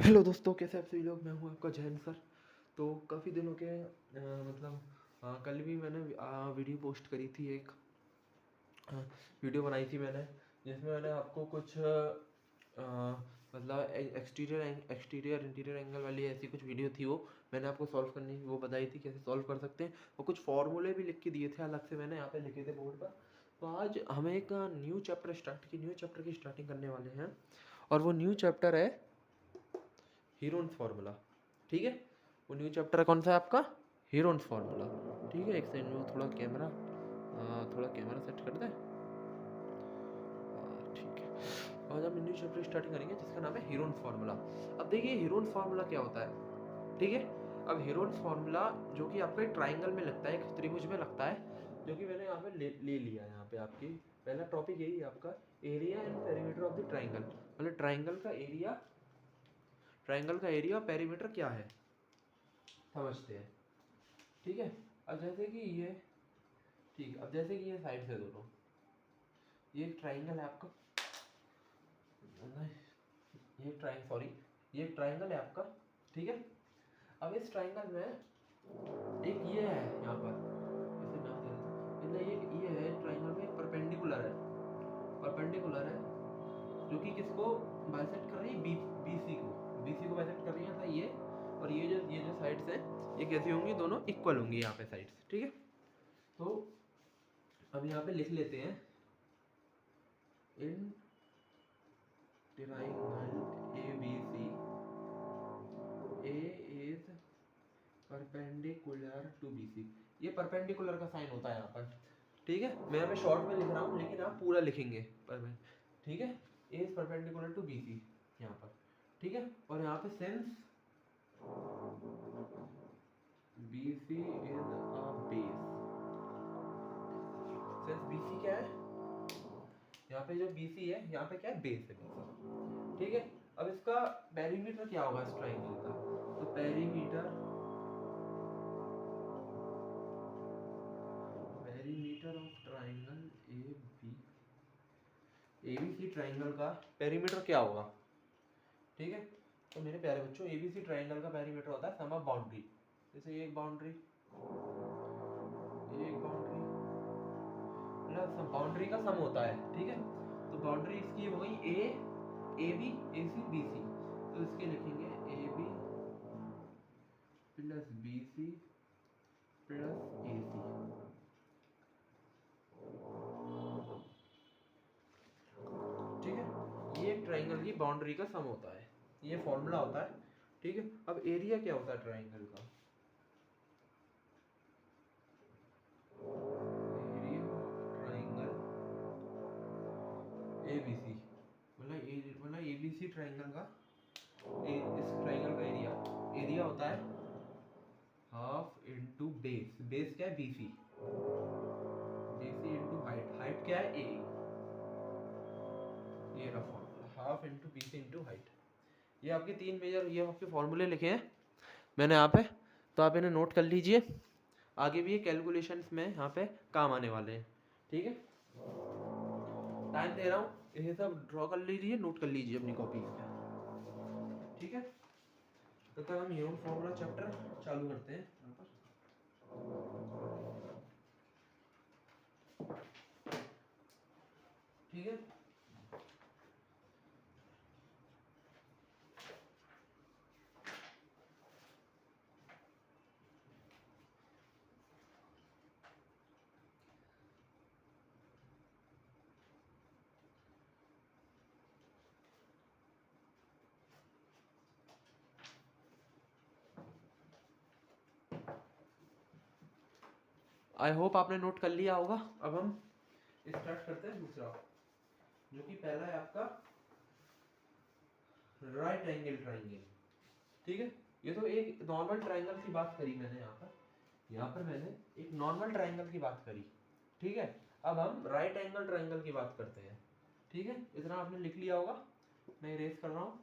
Hello दोस्तों, कैसे आप सभी लोग। मैं हूं आपका जैन सर। तो काफ़ी दिनों के कल भी मैंने वीडियो पोस्ट करी थी, एक वीडियो बनाई थी मैंने, जिसमें मैंने आपको कुछ मतलब एक्सटीरियर इंटीरियर एंगल वाली ऐसी कुछ वीडियो थी। वो मैंने आपको सॉल्व करनी वो बताई थी, कैसे सॉल्व कर सकते हैं, और कुछ फॉर्मूले भी लिख के दिए थे अलग से, मैंने यहाँ पे लिखे थे बोर्ड पर। तो आज हमें एक न्यू चैप्टर की स्टार्टिंग करने वाले हैं, और वो न्यू चैप्टर है हीरोन्स फार्मूला। ठीक है, वो न्यू चैप्टर कौन सा है आपका? Heron's formula. ठीक है, एक सेकंड में थोड़ा कैमरा सेट कर दें। ठीक है, और जब न्यू चैप्टर स्टार्टिंग करेंगे जिसका नाम है हीरोन्स फार्मूला। अब देखिए हीरोन्स फार्मूला क्या होता है। ठीक है, अब हीरोन्स फार्मूला जो कि आपका एक ट्राइंगल में लगता है, एक त्रिभुज में लगता है, जो कि मैंने यहाँ पे ले लिया है। यहाँ पे आपकी पहला टॉपिक यही है आपका, area and perimeter of the triangle. मतलब ट्राइंगल का एरिया और पेरीमीटर क्या है समझते हैं। ठीक है, अब जैसे कि ये साइड से दोनों, ये एक ट्राइंगल है आपका, ये एक ट्राइंगल है आपका। ठीक है, अब इस ट्राइंगल में एक ये है यहाँ पर, इसे नाम दे देता हूँ, मतलब ये है ट्राइंगल में, परपेंडिकुलर है जो कि किसको बाइसेक्ट कर रही है? बीसी को बाइसेक्ट कर रही है। था ये, और ये जो साइड्स है ये कैसी होंगी? दोनों इक्वल होंगी यहाँ पे साइड्स। ठीक है, तो अब यहाँ पे लिख लेते हैं, इन triangle ABC, A is perpendicular to BC। ये परपेंडिकुलर का साइन होता है यहाँ पर। ठीक है, मैं यहाँ पे शॉर्ट में लिख रहा हूँ, लेकिन आप पूरा लिखेंगे ठीक है, A is perpendicular to BC यहाँ पर। ठीक है, और यहाँ पे since BC is a base, since BC क्या है? यहाँ पे जो BC है, यहाँ पे क्या है? बेस है BC। ठीक है, अब इसका पेरीमीटर क्या होगा इस ट्राइंगल का? तो perimeter of triangle ABC triangle का पेरीमीटर क्या होगा? ठीक है, तो मेरे प्यारे बच्चों, ABC ट्राइंगल का पेरीमीटर होता है सम ऑफ बाउंड्री। जैसे ये एक बाउंड्री, मतलब बाउंड्री का सम होता है। ठीक है, तो बाउंड्री इसकी हो गई AB AC BC, तो इसके लिखेंगे AB plus BC plus AC। ठीक है, ये एक ट्राइंगल की बाउंड्री का सम होता है, ये फॉर्मूला होता है। ठीक है, अब एरिया क्या होता है ट्राइंगल का? एरिया ऑफ ट्राइंगल ABC, मतलब ABC ट्राइंगल का इस ट्राइंगल का एरिया होता है हाफ इनटू बेस। बेस क्या है? BC इनटू हाइट क्या है? A। ये रहा formula, half into BC into height. ये आपके ये आपके फॉर्मूले लिखे हैं मैंने यहाँ पे, तो आप इन्हें नोट कर लीजिए, आगे भी ये कैलकुलेशंस में यहाँ पे काम आने वाले हैं। ठीक है, टाइम दे रहा हूँ, ये सब ड्रॉ कर लीजिए, नोट कर लीजिए अपनी कॉपी पे। ठीक है, तो कल हम हीरोन फॉर्मूला चैप्टर चालू करते हैं यहाँ पर। ठीक है, आई होप आपने नोट कर लिया होगा। अब हम स्टार्ट करते हैं दूसरा, जो कि पहला है आपका राइट एंगल ट्राइंगल। ठीक है, ये तो एक नॉर्मल ट्राइंगल की बात करी मैंने यहाँ पर मैंने एक नॉर्मल ट्राइंगल की बात करी। ठीक है, अब हम राइट एंगल ट्राइंगल की बात करते हैं। ठीक है, इतना आपने लिख लिया होगा, मैं इरेज कर रहा हूँ।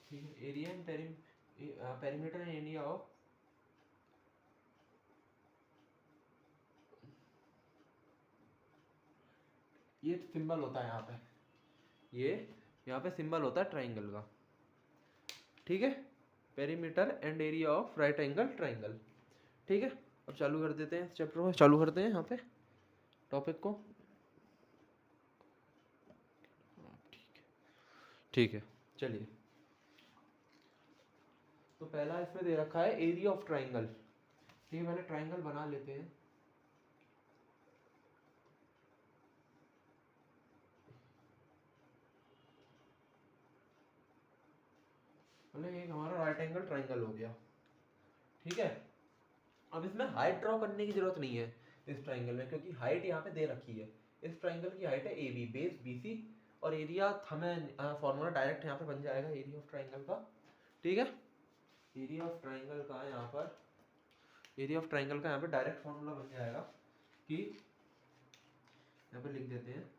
ठीक है, area and perimeter and area of ये सिंबल होता है यहाँ पे, ये यहाँ पे सिंबल होता है ट्राइंगल का, ठीक है, perimeter and area of right angle triangle, ठीक है। अब चालू कर देते हैं चैप्टर को, चालू करते हैं यहाँ पे टॉपिक को, ठीक है चलिए। तो पहला इसमें दे रखा है एरिया ऑफ ट्राइंगल, ठीक है, पहले ट्राइंगल बना लेते हैं। मतलब एक हमारा राइट एंगल ट्राइंगल हो गया, ठीक है। अब इसमें हाइट ड्रॉ करने की जरूरत नहीं है इस ट्राइंगल में, क्योंकि हाइट यहाँ पे दे रखी है। इस ट्राइंगल की हाइट है A B, base B C, और एरिया हमें फॉर्मूला डायरेक्ट यहाँ पे बन जाएगा एरिया ऑफ ट्राइंगल का, ठीक है। एरिया ऑफ ट्राइंगल का यहाँ पर, एरिया ऑफ ट्राइंगल का यहाँ पे डायरेक्ट फॉर्मूला बन जाएगा कि यहाँ पे लिख देते हैं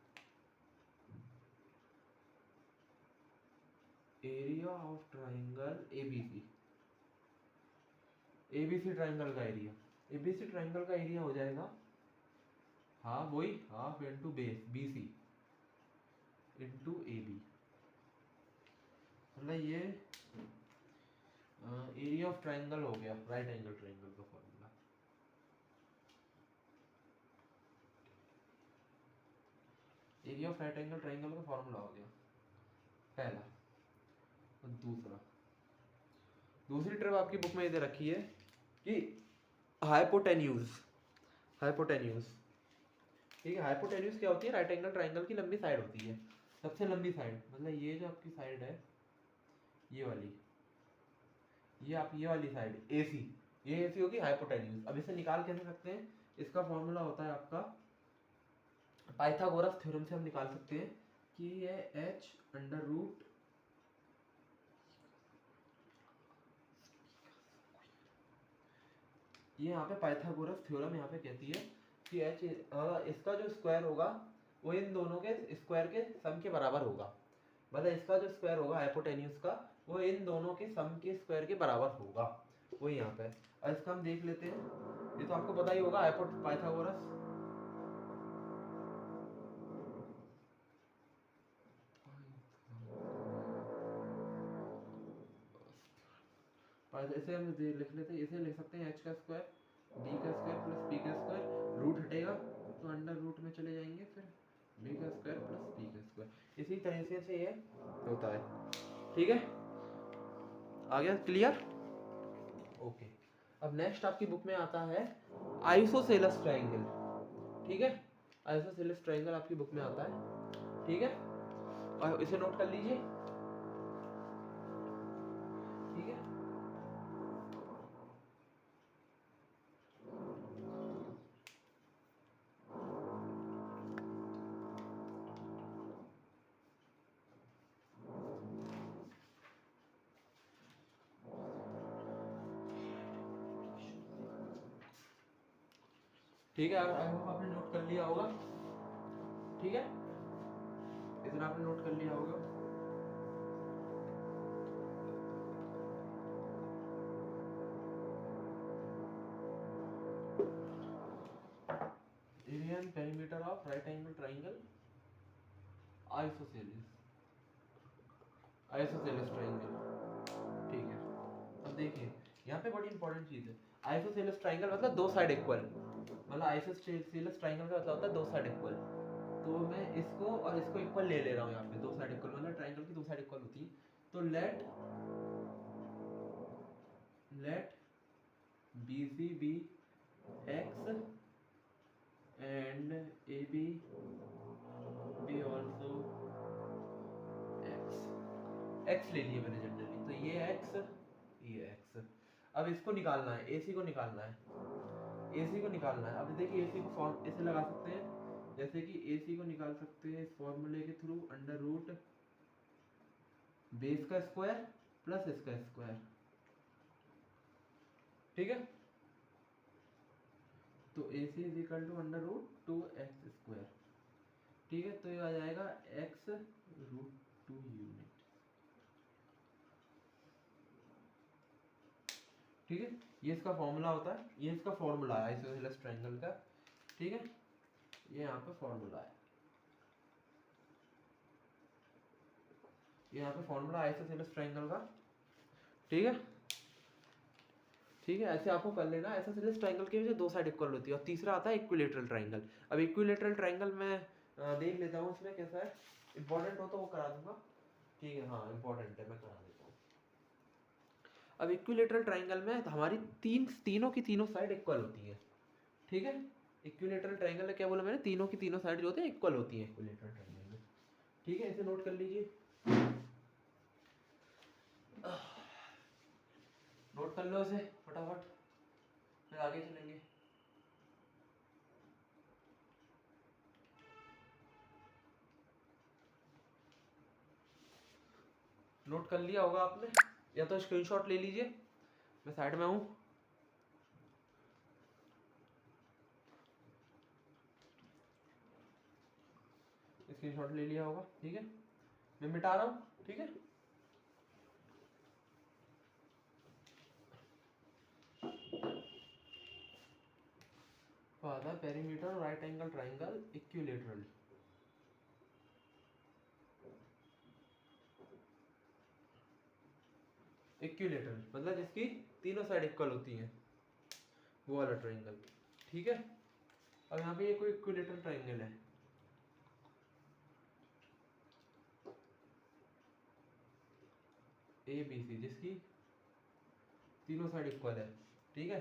area of triangle ABC, ABC triangle का एरिया, एबीसी ट्राइंगल का एरिया हो जाएगा हाफ, वही half into base BC into A B, मतलब ये एरिया ऑफ ट्राइंगल हो गया राइट एंगल ट्राइंगल का formula. Area of right angle triangle का फॉर्मूला हो गया पहला। और दूसरी ट्रिप आपकी बुक में दे रखी है कि हाइपोटेन्यूज, हाइपोटेन्यूज, ठीक है। हाइपोटेन्यूज क्या होती है, राइट एंगल ट्राइंगल की लंबी साइड होती है, सबसे लंबी साइड, मतलब ये जो आपकी साइड है ये वाली, ये आप ये वाली साइड AC, ये AC होगी हाइपोटेन्यूज। अब इसे निकाल कैसे सकते हैं, इसका फॉर्मूला होता है आपका पाइथागोरस थ्योरम से हम निकाल सकते हैं कि ये h अंडर रूट, ये यहाँ पे पाइथागोरस थ्योरम यहाँ पे कहती है कि h इसका जो स्क्वायर होगा वो इन दोनों के स्क्वायर के सम के बराबर होगा, मतलब इसका जो स्क्वायर होगा हाइपोटेन्यूज का वो इन दोनों के सम के स्क्वायर के बराबर होगा, वो यहाँ पे। और इसका हम देख लेते हैं, ये तो आपको पता ही होगा पाइथागोरस, इसे हम लिख लेते हैं, इसे लिख सकते हैं h का स्क्वायर b का स्क्वायर प्लस p का स्क्वायर, रूट हटेगा तो अंडर रूट में चले जाएंगे, फिर b का स्क्वायर प्लस p का स्क्वायर, इसी तरीके से ये होता है, ठीक है। आ गया क्लियर, ओके। अब नेक्स्ट आपकी बुक में आता है आइसोसेलेस ट्राइंगल, ठीक है, आइसोसेलेस ट्राइंगल आपकी बुक में आता है, ठीक है, और इसे नोट कर लीजिए, ठीक है। ठीक है, आई होप आपने नोट कर लिया होगा, ठीक है, इतना आपने नोट कर लिया होगा। Area and perimeter of right angle triangle isosceles, isosceles triangle, ठीक है। अब देखिए यहाँ पे बड़ी इंपॉर्टेंट चीज है, आइसोसेलेस ट्राइंगल मतलब दो साइड इक्वल, मतलब आइसोसेलेस ट्राइंगल का मतलब होता है दो साइड इक्वल। तो मैं इसको और इसको इक्वल ले रहा हूँ यहाँ पे, दो साइड इक्वल मतलब ट्राइंगल की दो साइड इक्वल होती है। तो late BC be x and AB be also x, x ले लिए मैंने जनरली, तो ये x, ये x। अब इसको निकालना है, AC को निकालना है, AC को निकालना है। अब देखिए AC को फॉर्म ऐसे लगा सकते हैं, जैसे कि AC को निकाल सकते हैं इस फॉर्मूले के थ्रू, अंडर रूट बेस का स्क्वायर प्लस इसका स्क्वायर, ठीक है। तो AC is equal to under root 2x square, ठीक है। तो ये आ जाएगा x रूट 2 यूनिट, ठीक है। ये इसका फॉर्मूला होता है, ये इसका फॉर्मूला है आइसोसेलेस ट्रायंगल का, ठीक है, ये यहाँ पे फॉर्मूला है। ये यहाँ पे फॉर्मूला आइसोसेलेस ट्रायंगल का, ठीक है। ठीक है, ऐसे आपको कर लेना। आइसोसेलेस ट्रायंगल की वजह दो साइड इक्वल होती है। और तीसरा आता है इक्विलेटरल ट्रायंगल। अब इक्विलेटरल ट्रायंगल में देख लेता हूँ इसमें कैसा है, इंपॉर्टेंट हो तो वो करा दूंगा, ठीक है। हाँ इंपॉर्टेंट है, मैं करा देता हूँ। अब इक्विलेटरल ट्रायंगल में हमारी तीनों की तीनों साइड इक्वल होती है, ठीक है। इक्विलेटरल ट्रायंगल में क्या बोला मैंने, तीनों की तीनों साइड जो होती है इक्वल होती है इक्विलेटरल ट्रायंगल में, ठीक है। इसे नोट कर लीजिए, नोट कर लो इसे फटाफट, फिर आगे चलेंगे। नोट कर लिया होगा आपने, या तो स्क्रीनशॉट ले लीजिए, मैं साइड में हूँ। स्क्रीनशॉट ले लिया होगा, ठीक है। मैं मिटा रहा हूँ, ठीक है। Father perimeter right angle triangle equilateral, equilateral मतलब जिसकी तीनों साइड इक्वल होती हैं, वो वाला ट्रायंगल, ठीक है। अब यहाँ पे ये कोई इक्विलेटरल ट्रायंगल है, ए बी सी, जिसकी तीनों साइड इक्वल है, ठीक है।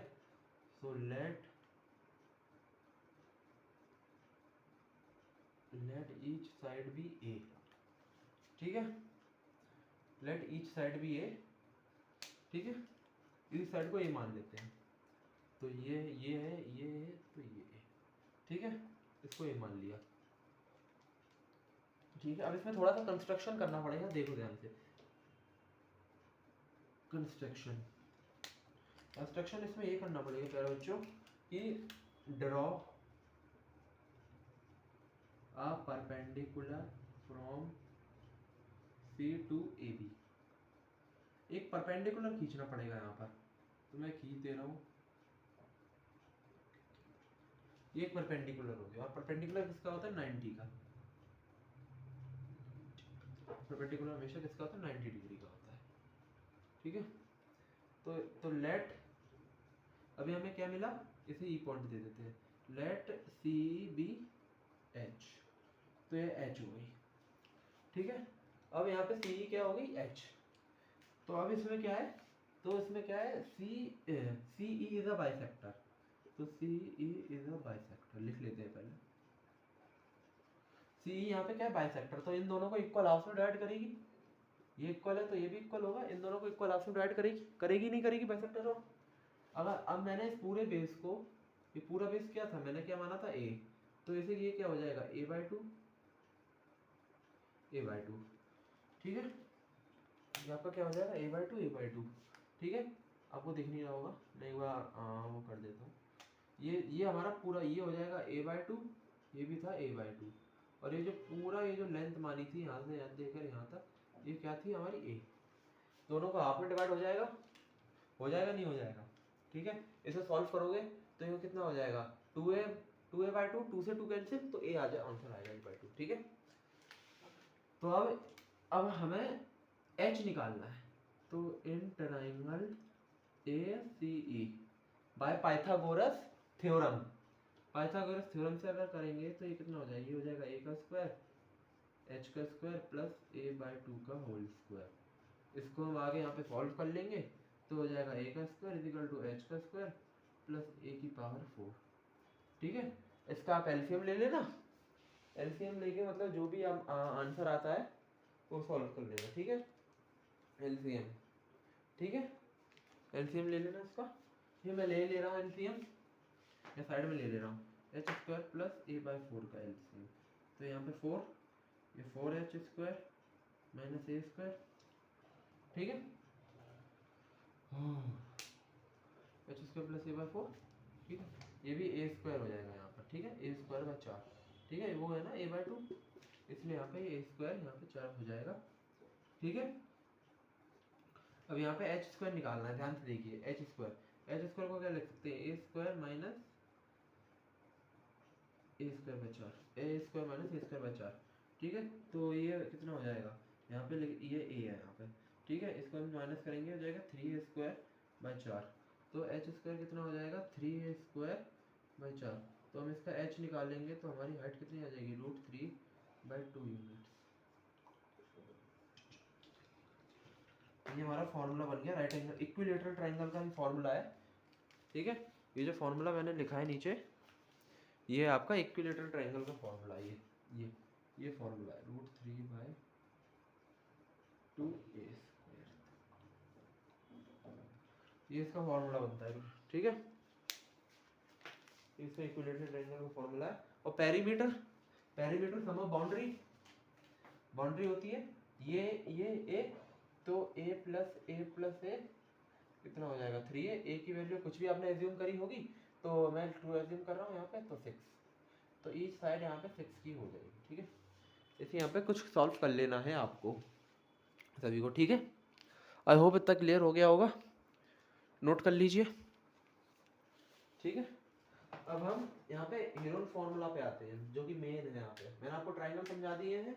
So let each side be a, ठीक है। Let each side be a, ठीक है। इस साइड को ए मान लेते हैं, तो ये है, तो ये है, ठीक है। इसको ए मान लिया, ठीक है। अब इसमें थोड़ा सा कंस्ट्रक्शन करना पड़ेगा, देखो ध्यान से। कंस्ट्रक्शन इसमें ये करना पड़ेगा प्यारे बच्चों कि draw a perpendicular from C to A B. एक परपेंडिकुलर खींचना पड़ेगा यहाँ पर, तो मैं खींच दे रहा हूँ। ये एक परपेंडिकुलर हो गया, और परपेंडिकुलर किसका होता है, 90 का। परपेंडिकुलर हमेशा किसका होता है, 90 डिग्री का होता है, ठीक है। तो लेट, अभी हमें क्या मिला, इसे ई पॉइंट दे देते हैं, लेट सी बी एच, तो ये एच हो गई, ठीक है। अब यहाँ पे सी क्या हो गई, एच। तो अब इसमें क्या है, सी ई इज अ बाइसेक्टर, तो सी ई इज अ बाइसेक्टर लिख लेते हैं पहले। सी यहाँ पे क्या है, बाइसेक्टर, तो इन दोनों को इक्वल हाफ में डिवाइड करेगी। ये इक्वल है तो ये भी इक्वल होगा, इन दोनों को इक्वल हाफ में डिवाइड करेगी नहीं करेगी बाइसेक्टर हो। अगर अब मैंने इस पूरे बेस को, ये पूरा बेस क्या था, मैंने क्या माना था, ए, तो इसे ये क्या हो जाएगा, ए बाई टू, ठीक है। ये आपका क्या हो जाएगा, ए बाई टू, ठीक है। आपको दिख नहीं रहा होगा, मैं एक बार वो कर देता हूँ। ये हमारा पूरा ये हो जाएगा ए बाई टू, ये भी था ए बाई टू, और ये जो पूरा ये जो लेंथ मानी थी यहाँ से यहाँ देकर यहाँ तक, ये क्या थी हमारी ए। दोनों का हाफ में डिवाइड हो जाएगा नहीं हो जाएगा, ठीक है। इसे सॉल्व करोगे तो ये कितना हो जाएगा, two A by two, two से टू कैंसिल, तो ए आ जाए, आंसर आएगा ए बाई टू, ठीक है। तो अब हमें एच निकालना है, तो in triangle A C E by Pythagoras theorem, से अगर करेंगे तो ये कितना हो जाएगा, ये हो जाएगा ए का स्क्वायर, एच का square plus A by to का होल स्क्वायर। इसको हम आगे यहाँ पे सॉल्व कर लेंगे, तो हो जाएगा ए का स्क्वायर इजिकल टू एच का स्क्वायर प्लस ए की पावर 4, ठीक है। इसका आप एलसीएम ले लेना, एलसीएम लेके मतलब जो भी आप आंसर आता है वो सॉल्व कर लेना, ठीक है। एलसीएम, ठीक है, एलसीएम ले लेना इसका। ये मैं ले रहा हूँ एलसीएम, या साइड में ले ले रहा हूँ, H square plus A by 4 का एलसीएम, तो यहाँ पे 4, ये 4h square minus a square, ठीक है। H square plus A by 4, ठीक है। ये भी ए स्क्वायर हो जाएगा यहाँ पर, ठीक है, ए स्क्वायर बाई 4, ठीक है। वो है ना ए बाई 2, इसलिए यहाँ पे ए स्क्वायर यहाँ पे 4 हो जाएगा, ठीक है। अब यहाँ पे एच स्क्वायर निकालना है, ध्यान से देखिए, एच स्क्वायर को क्या लिख सकते हैं, a square minus a square by 4, a square minus a square by 4, ठीक है। तो ये कितना हो जाएगा, यहाँ पे ये ए है यहाँ पे, ठीक है। इसको हम माइनस करेंगे, हो जाएगा 3a² 4। तो h² कितना हो जाएगा 3a² 4। तो हम इसका h निकालेंगे तो हमारी हाइट कितनी आ जाएगी √3/2 यूनिट। ये हमारा फॉर्मूला बन गया राइट एंगल इक्विलेटरल ट्रायंगल का भी फॉर्मूला है, ठीक है। ये जो फॉर्मूला मैंने लिखा है नीचे, ये आपका इक्विलेटरल ट्रायंगल का फॉर्मूला है। ये फॉर्मूला है √3/2a², ये इसका फॉर्मूला बनता है, ठीक है। इसका इक्विलेटरल ट्रायंगल का फॉर्मूला है। और पेरीमीटर सम ऑफ बाउंड्री होती है ये ए, तो a+a+a कितना हो जाएगा 3a। ए की वैल्यू कुछ भी आपने एज्यूम करी होगी, तो मैं 2 एज्यूम कर रहा हूँ यहाँ पे, तो 6। तो ईच साइड यहाँ पे 6 की हो जाएगी, ठीक है। इसे यहाँ पे कुछ सॉल्व कर लेना है आपको सभी को, ठीक है। आई होप इतना क्लियर हो गया होगा, नोट कर लीजिए, ठीक है। अब हम यहाँ पे हेरोन फॉर्मूला पे आते हैं, जो कि मेन है। यहाँ पे मैंने आपको ट्रायंगल समझा दिए हैं,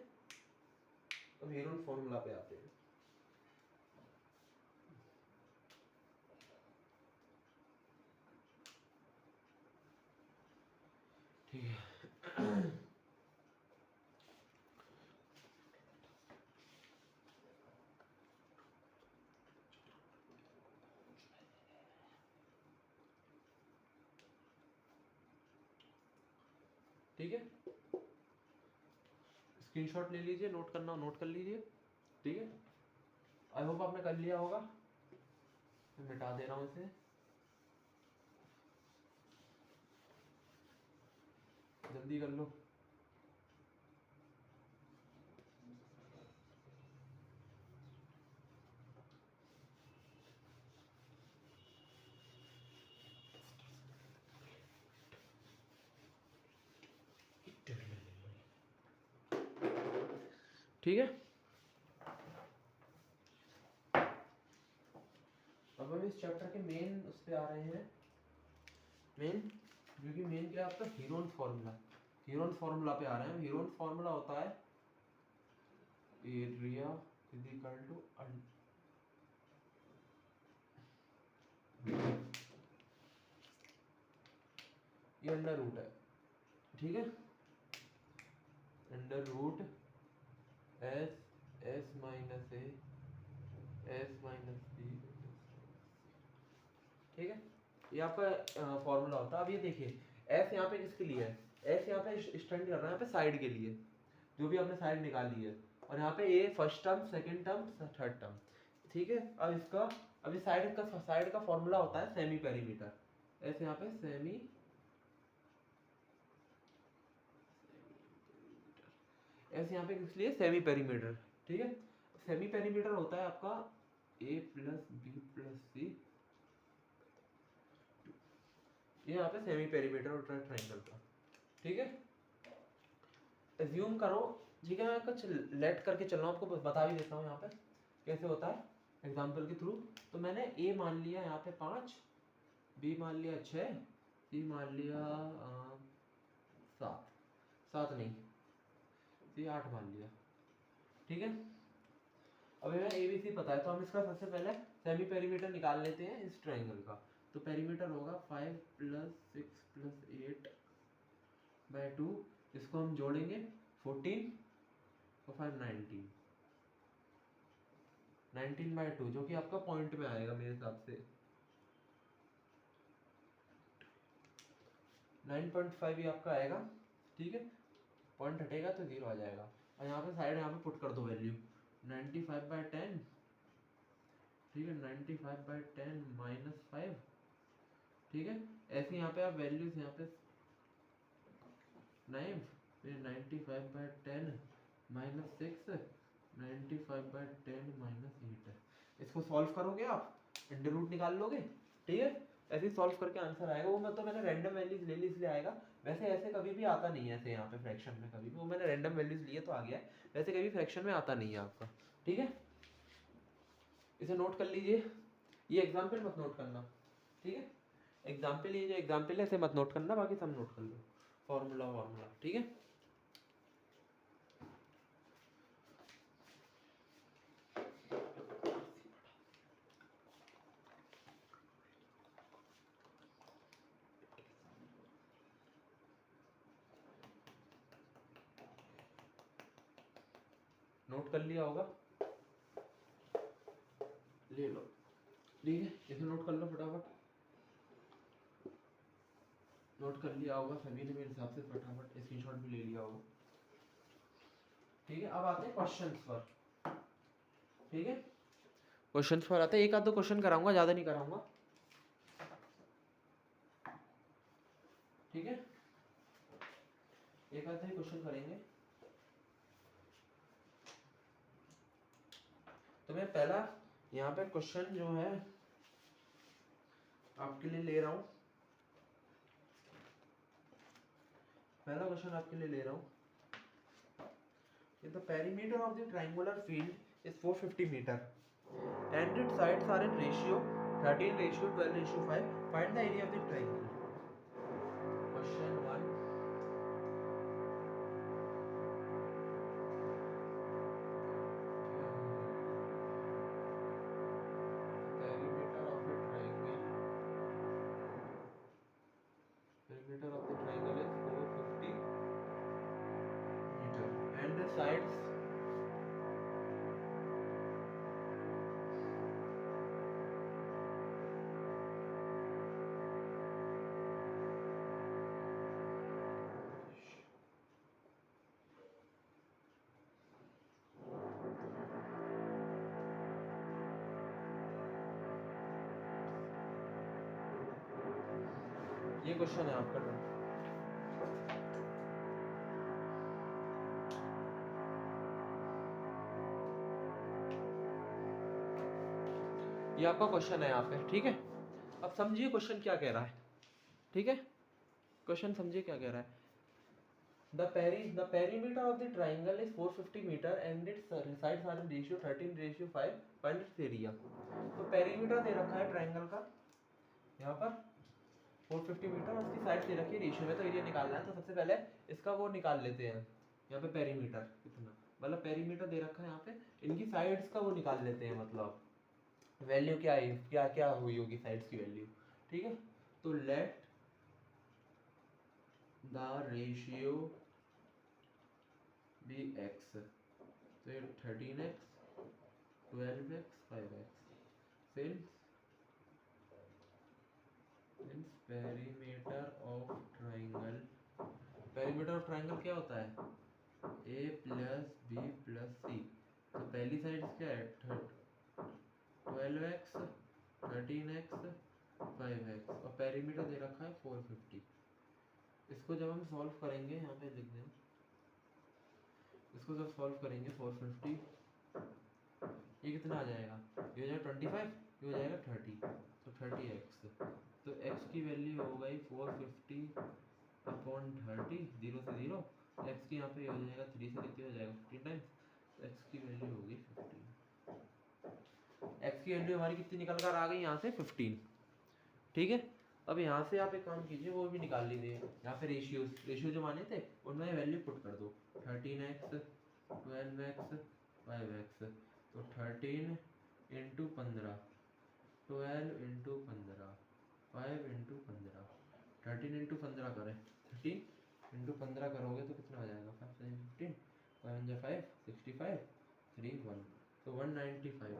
अब हेरोन फॉर्मूला पे आते हैं। ठीक है ठीक है, स्क्रीनशॉट ले लीजिए, नोट करना नोट कर लीजिए, ठीक है। आई होप आपने कर लिया होगा, मैं मिटा दे रहा हूँ इसे। जल्दी कर लो। ठीक है, अब हम इस चैप्टर के मेन उस पे आ रहे हैं। मेन जो कि मेन क्या है आपका हेरोन फॉर्मूला पे आ रहे हैं। हेरोन फॉर्मूला होता है एरिया इज इक्वल टू ये अंडर रूट है, ठीक है। Under root S minus A S minus B, ठीक है। ये आपका फॉर्मूला होता है। अब ये देखिए एस यहाँ पे किसके लिए है, एस यहाँ पे स्टैंड कर रहा है यहाँ पे साइड के लिए, जो भी आपने साइड निकाली है। और यहाँ पे a first term, second term, third term, ठीक है। अब इसका अभी साइड का फॉर्मूला होता है सेमी पेरीमीटर। ऐसे यहाँ पे सेमी ऐसे यहाँ पे किस लिए सेमी पेरीमीटर, ठीक है। सेमी पेरीमीटर होता है आपका a+b+c, ये यहाँ पे सेमी पेरीमीटर होता है ट्रायंगल का, ठीक है। एज्यूम करो, ठीक है। मैं कुछ लेट करके चल रहा हूँ, आपको बता भी देता हूँ यहाँ पे कैसे होता है एग्जांपल के थ्रू। तो मैंने a मान लिया यहाँ पे 5, b मान लिया 6, c मान लिया 7 नहीं, c 8 मान लिया, ठीक है। अभी हमें ABC पता है, तो हम इसका सबसे पहले सेमी पेरीमीटर निकाल लेते हैं इस ट्रायंगल का। तो पेरीमीटर होगा 5 + 6 + 8/2, इसको हम जोड़ेंगे 14 और 5 19/2, जो कि आपका पॉइंट में आएगा मेरे हिसाब से 9.5 ही आपका आएगा, ठीक है। पॉइंट हटेगा तो 0 आ जाएगा। और यहाँ पे साइड यहाँ पे पुट कर दो वैल्यू 95/10, ठीक है। 95/10 -5, ठीक है। ऐसे यहाँ पे आप वैल्यूज यहाँ पे 9, फिर 95/10 -6, 95/10 -8। इसको सॉल्व करोगे आप, अंडर रूट निकाल लोगे, ठीक है। ऐसे ही सॉल्व करके आंसर आएगा। वो मतलब मैंने रैंडम वैल्यूज ले ली इसलिए आएगा, वैसे ऐसे कभी भी आता नहीं है। ऐसे यहाँ पे फ्रैक्शन में कभी भी वो मैंने रैंडम वैल्यूज लिए तो आ गया है, वैसे कभी फ्रैक्शन में आता नहीं है आपका, ठीक है। इसे नोट कर लीजिए, ये एग्जाम्पल मत नोट करना, ठीक है। एग्जाम्पल, ये जो एग्जाम्पल है इसे मत नोट करना, बाकी सब नोट कर लो। फॉर्मूला, ठीक है। नोट कर लिया होगा, ले लो, ठीक है, इसे नोट कर लो फटाफट। नोट कर लिया होगा सभी ने मेरे हिसाब से, फटाफट स्क्रीनशॉट भी ले लिया होगा, ठीक है। अब आते हैं क्वेश्चंस पर, ठीक है। क्वेश्चंस पर आते हैं, एक आध दो क्वेश्चन कराऊंगा, ज्यादा नहीं कराऊंगा, ठीक है, एक आध ही क्वेश्चन करेंगे। तो मैं पहला यहाँ पे क्वेश्चन जो है आपके लिए ले रहा हूँ, पहला क्वेश्चन आपके लिए ले रहा हूँ। The perimeter of the triangular field is 450 meter and its sides are in ratio 13:12:5. Find the area of the triangle. Question 1. Perimeter of the triangle. Perimeter of the triangle is 450 meter and the sides ये question है आपका। ये आपका question है यहाँ पे, ठीक है। अब समझिए क्वेश्चन क्या कह रहा है, ठीक है। क्वेश्चन समझिए क्या कह रहा है। The perimeter of the triangle is 450 meter and its sides are in ratio 13:5. Find its area. तो perimeter दे रखा है ट्रायंगल का यहाँ पर 450 मीटर, और उसकी साइड दे रखी है रेशियो में, तो एरिया निकालना है। तो सबसे पहले इसका वो निकाल लेते हैं, यहाँ पे पेरीमीटर कितना, मतलब पेरीमीटर दे रखा है यहाँ पे, इनकी साइड्स का वो निकाल लेते हैं, मतलब वैल्यू क्या है, क्या क्या हुई होगी साइड्स की वैल्यू, ठीक है। तो let the ratio be x, तो 13x 12x 5x, since perimeter of triangle, perimeter of triangle क्या होता है, a प्लस बी प्लस सी। तो पहली साइड क्या है 12x 13x 5x, और पेरीमीटर दे रखा है 450। इसको जब हम सॉल्व करेंगे, यहाँ पे लिख दें, इसको जब सॉल्व करेंगे 450, ये कितना आ जाएगा, ये हो जाएगा 25, ये हो जाएगा 30, तो 30x, तो x की वैल्यू हो गई 450 अपॉन 30, 0 से 0, x की यहाँ पे हो जाएगा 3 से कितनी हो जाएगा 15 टाइम्स, तो x की वैल्यू होगी 15। x की वैल्यू हमारी कितनी निकल कर आ गई यहाँ से 15, ठीक है। अब यहाँ से आप एक काम कीजिए, वो भी निकाल लीजिए, यहाँ पे रेशियो जो माने थे उनमें वैल्यू पुट कर दो, 13x 12x 5x, तो 13 इंटू 15, 12 इंटू 15, 5 इंटू 15, 13 इंटू 15 करें, 13 इंटू 15 करोगे तो कितना आ जाएगा, 5 7 15, 5 5 65, 3 1, तो 195।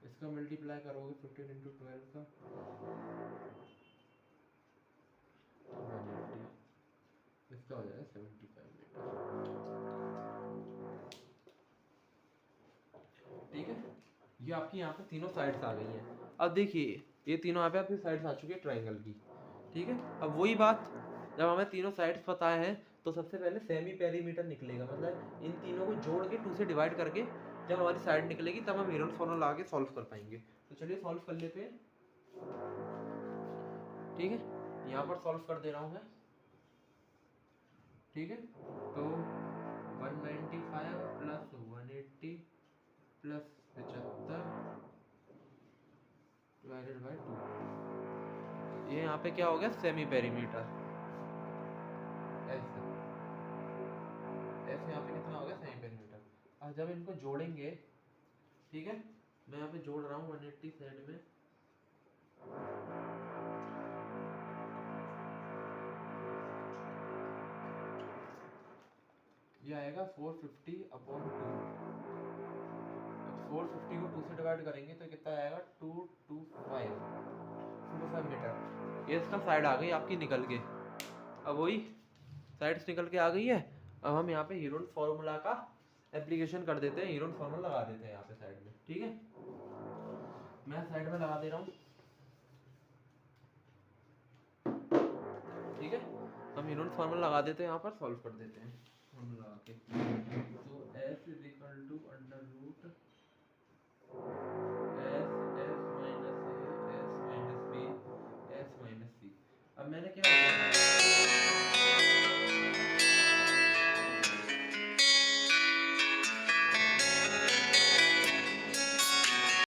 इसका मल्टीप्लाई करोगे 15 इंटू 12 का, 180, इसका हो जाएगा 75 मीटर, ठीक है। ये आपकी यहाँ पे तीनों साइड्स आ गई हैं। अब देखिए ये तीनों यहाँ पे आपकी साइड्स आ चुकी है ट्रायंगल की, ठीक है। अब वही बात, जब हमें तीनों साइड्स पता है तो सबसे पहले सेमी पेरीमीटर निकलेगा, मतलब इन तीनों को जोड़ के 2 से डिवाइड करके जब हमारी साइड निकलेगी तब हम हेरोल्ड्स फॉर्मूला लगा के सॉल्व कर पाएंगे। तो चलिए सॉल्व कर लेते हैं, ठीक है। यहाँ पर सॉल्व कर दे रहा हूँ मैं, ठीक है। तो 195 प्लस 180 प्लस 75 डिवाइडेड बाय 2, ये यहाँ पे क्या हो गया, सेमी पेरीमीटर, ऐसे ऐसे यहाँ पे कितना हो गया, सेमी पेरीमीटर। अब जब इनको जोड़ेंगे, ठीक है, मैं यहाँ पे जोड़ रहा हूँ 180 साइड में, ये आएगा 450 अपॉन 2। 450 को 2 से डिवाइड करेंगे तो कितना आएगा 225 मीटर। ये इसका साइड आ गई आपकी निकल के। अब वही साइड्स निकल के आ गई है। अब हम यहाँ पे हीरोन फार्मूला का एप्लीकेशन कर देते हैं, हीरोन फार्मूला लगा देते हैं यहाँ पे साइड में। ठीक है, मैं साइड में लगा दे रहा हूँ। ठीक है, हम हीरोन फार्मूला लगा देते हैं, यहाँ पर सॉल्व कर देते हैं फार्मूला लगा के। तो f is equal to under root s s minus A S minus b s minus c. अब मैंने क्या